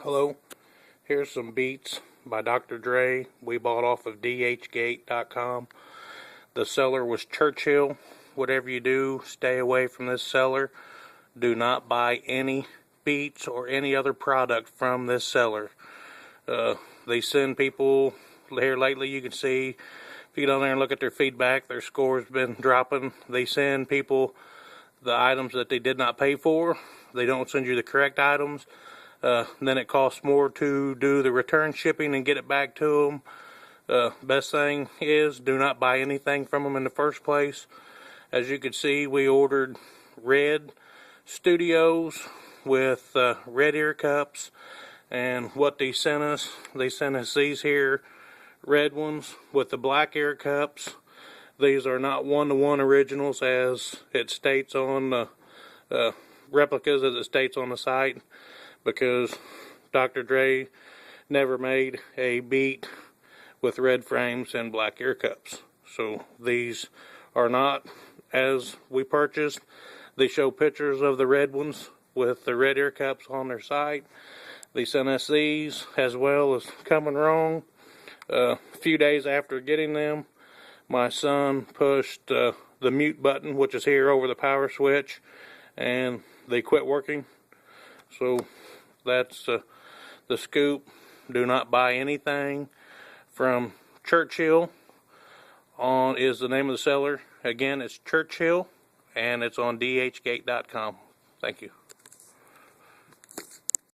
Hello, here's some beats by Dr. Dre. We bought off of dhgate.com. The seller was Churchill. Whatever you do, stay away from this seller. Do not buy any beats or any other product from this seller. They send people here lately. You can see, if you get on there and look at their feedback, their score's been dropping. They send people the items that they did not pay for. They don't send you the correct items. Then it costs more to do the return shipping and get it back to them. Best thing is, do not buy anything from them in the first place. As you can see, we ordered red studios with red ear cups, and what they sent us these here red ones with the black ear cups. These are not one-to-one originals as it states on the replicas, as it states on the site, because Dr. Dre never made a beat with red frames and black ear cups. So these are not as we purchased. They show pictures of the red ones with the red ear cups on their site. They sent us these as well as coming wrong. A few days after getting them, my son pushed the mute button, which is here over the power switch, and they quit working. So that's the scoop. Do not buy anything from Churchill. Is the name of the seller. Again, it's Churchill, and it's on dhgate.com. Thank you.